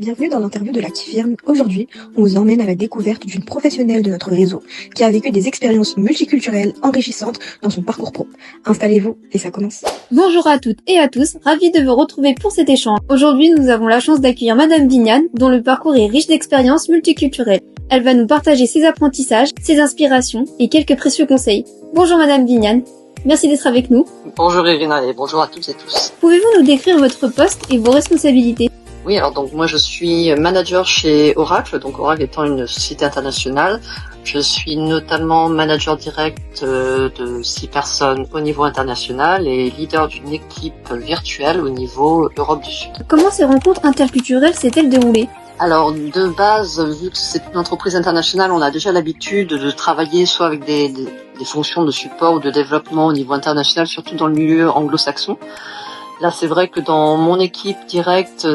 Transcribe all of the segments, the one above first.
Bienvenue dans l'interview de la Kifirme. Aujourd'hui, on vous emmène à la découverte d'une professionnelle de notre réseau qui a vécu des expériences multiculturelles enrichissantes dans son parcours pro. Installez-vous et ça commence. Bonjour à toutes et à tous, ravi de vous retrouver pour cet échange. Aujourd'hui, nous avons la chance d'accueillir Madame Vignane, dont le parcours est riche d'expériences multiculturelles. Elle va nous partager ses apprentissages, ses inspirations et quelques précieux conseils. Bonjour Madame Vignane, merci d'être avec nous. Bonjour Irina et bonjour à toutes et tous. Pouvez-vous nous décrire votre poste et vos responsabilités ? Oui, alors donc moi je suis manager chez Oracle, donc Oracle étant une société internationale. Je suis notamment manager direct de 6 personnes au niveau international et leader d'une équipe virtuelle au niveau Europe du Sud. Comment ces rencontres interculturelles s'est-elles déroulées ? Alors de base, vu que c'est une entreprise internationale, on a déjà l'habitude de travailler soit avec des fonctions de support ou de développement au niveau international, surtout dans le milieu anglo-saxon. Là, c'est vrai que dans mon équipe directe,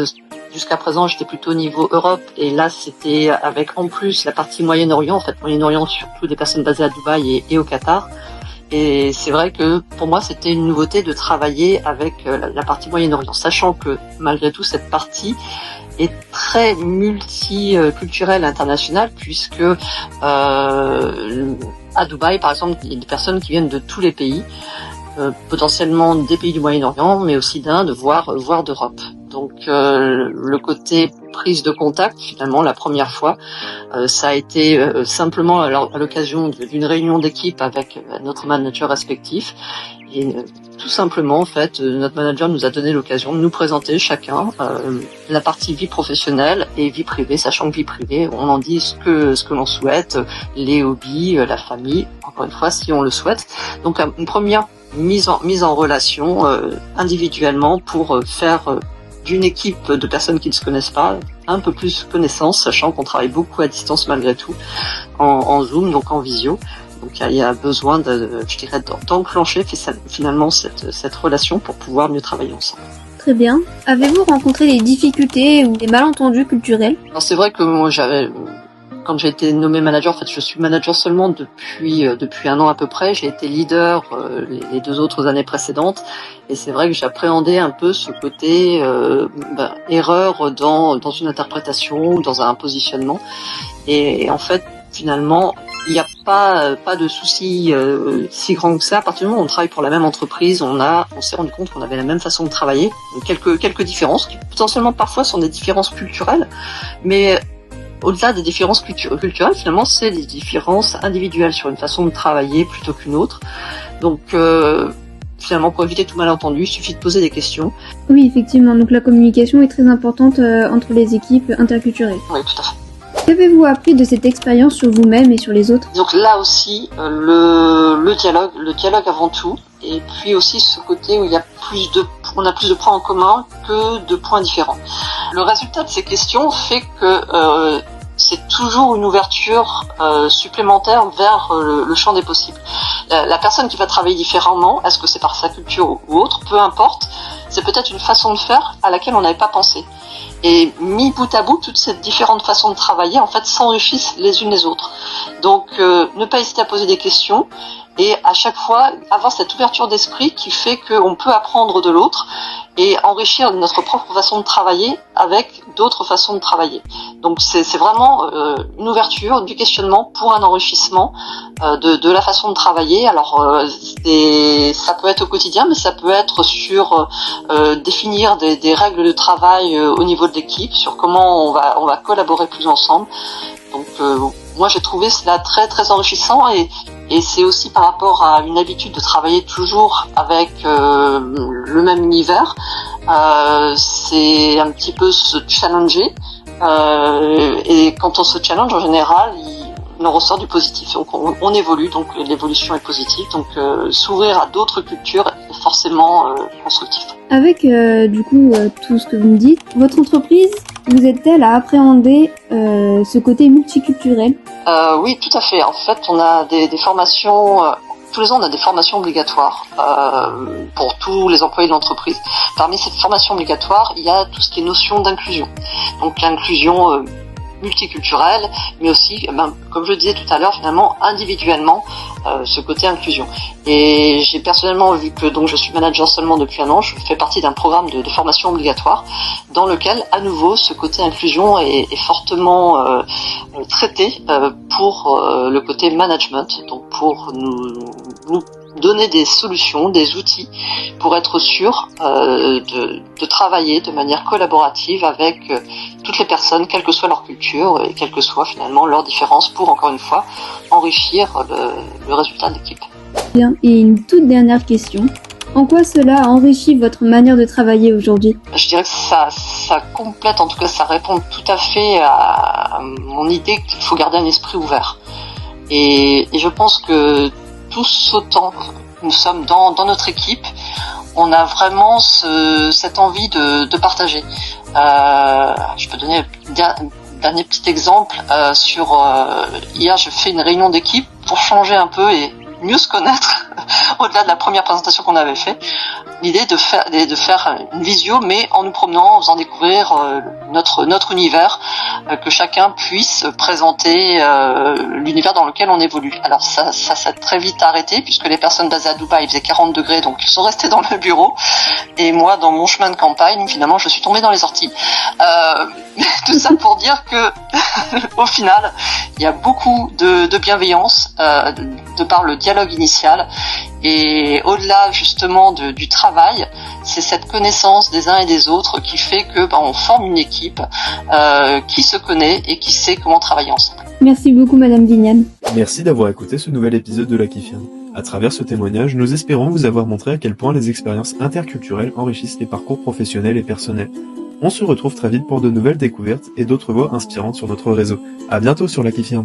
jusqu'à présent, j'étais plutôt au niveau Europe, et là, c'était avec en plus la partie Moyen-Orient. En fait, Moyen-Orient, surtout des personnes basées à Dubaï et au Qatar. Et c'est vrai que pour moi, c'était une nouveauté de travailler avec la partie Moyen-Orient, sachant que malgré tout, cette partie est très multiculturelle et internationale, puisque à Dubaï, par exemple, il y a des personnes qui viennent de tous les pays. Potentiellement des pays du Moyen-Orient, mais aussi d'Inde, voire d'Europe. Donc le côté prise de contact, finalement, la première fois, ça a été simplement à l'occasion d'une réunion d'équipe avec notre manager respectif. Et tout simplement, en fait, notre manager nous a donné l'occasion de nous présenter chacun la partie vie professionnelle et vie privée, sachant que vie privée, on en dit ce que l'on souhaite, les hobbies, la famille, encore une fois, si on le souhaite. Donc une première mise en relation individuellement pour faire d'une équipe de personnes qui ne se connaissent pas un peu plus connaissance, sachant qu'on travaille beaucoup à distance malgré tout, en Zoom, donc en visio. Donc il y a besoin d'enclencher finalement cette relation pour pouvoir mieux travailler ensemble. Très bien. Avez-vous rencontré des difficultés ou des malentendus culturels ? Alors c'est vrai que moi quand j'ai été nommé manager, en fait, je suis manager seulement depuis 1 an à peu près. J'ai été leader les 2 autres années précédentes, et c'est vrai que j'appréhendais un peu ce côté erreur dans une interprétation, dans un positionnement. Et en fait, finalement, il n'y a pas de souci si grand que ça. À partir du moment où on travaille pour la même entreprise, on s'est rendu compte qu'on avait la même façon de travailler. Donc quelques différences qui potentiellement parfois sont des différences culturelles, mais au-delà des différences culturelles, finalement, c'est des différences individuelles sur une façon de travailler plutôt qu'une autre. Donc, finalement, pour éviter tout malentendu, il suffit de poser des questions. Oui, effectivement. Donc la communication est très importante entre les équipes interculturelles. Oui, tout à fait. Qu'avez-vous appris de cette expérience sur vous-même et sur les autres ? Donc là aussi, le dialogue avant tout, et puis aussi ce côté où on a plus de points en commun que de points différents. Le résultat de ces questions fait que c'est toujours une ouverture supplémentaire vers le champ des possibles. La personne qui va travailler différemment, est-ce que c'est par sa culture ou autre, peu importe, c'est peut-être une façon de faire à laquelle on n'avait pas pensé. Et mis bout à bout, toutes ces différentes façons de travailler, en fait, s'enrichissent les unes les autres. Donc, ne pas hésiter à poser des questions et à chaque fois avoir cette ouverture d'esprit qui fait qu'on peut apprendre de l'autre et enrichir notre propre façon de travailler avec d'autres façons de travailler. Donc, c'est vraiment une ouverture, du questionnement pour un enrichissement de la façon de travailler. Alors, ça peut être au quotidien, mais ça peut être sur définir des règles de travail au niveau de l'équipe, sur comment on va collaborer plus ensemble. Donc, moi, j'ai trouvé cela très très enrichissant et c'est aussi par rapport à une habitude de travailler toujours avec le même univers. C'est un petit peu se challenger. Et quand on se challenge, en général, il en ressort du positif. Donc on évolue, donc l'évolution est positive. Donc s'ouvrir à d'autres cultures est forcément constructif. Avec tout ce que vous me dites, votre entreprise vous aide-t-elle à appréhender ce côté multiculturel ? Oui, tout à fait. En fait, on a des formations. Tous les ans, on a des formations obligatoires pour tous les employés de l'entreprise. Parmi ces formations obligatoires, il y a tout ce qui est notion d'inclusion. Donc l'inclusion multiculturel, mais aussi, comme je le disais tout à l'heure, finalement individuellement, ce côté inclusion. Et j'ai personnellement, vu que donc je suis manager seulement depuis un an, je fais partie d'un programme de formation obligatoire dans lequel, à nouveau, ce côté inclusion est fortement traité pour le côté management, donc pour nous donner des solutions, des outils pour être sûr de travailler de manière collaborative avec toutes les personnes, quelle que soit leur culture et quelle que soit finalement leur différence, pour encore une fois enrichir le résultat de l'équipe. Bien, et une toute dernière question. En quoi cela a enrichi votre manière de travailler aujourd'hui ? Je dirais que ça complète, en tout cas ça répond tout à fait à mon idée qu'il faut garder un esprit ouvert. Et je pense que tous autant nous sommes dans notre équipe, on a vraiment cette envie de partager. Je peux donner un dernier petit exemple. Hier, je fais une réunion d'équipe pour changer un peu et mieux se connaître au-delà de la première présentation qu'on avait fait. L'idée de faire une visio, mais en nous promenant, en faisant découvrir notre univers, que chacun puisse présenter l'univers dans lequel on évolue. Alors ça s'est très vite arrêté, puisque les personnes basées à Dubaï, il faisait 40 degrés, donc ils sont restés dans le bureau. Et moi, dans mon chemin de campagne, finalement, je suis tombée dans les orties. Tout ça pour dire que, au final, il y a beaucoup de bienveillance, de par le dialogue initial. Et au-delà justement du travail, c'est cette connaissance des uns et des autres qui fait que on forme une équipe qui se connaît et qui sait comment travailler ensemble. Merci beaucoup Madame Vignane. Merci d'avoir écouté ce nouvel épisode de La Kifirne. À travers ce témoignage, nous espérons vous avoir montré à quel point les expériences interculturelles enrichissent les parcours professionnels et personnels. On se retrouve très vite pour de nouvelles découvertes et d'autres voix inspirantes sur notre réseau. À bientôt sur La Kifirne.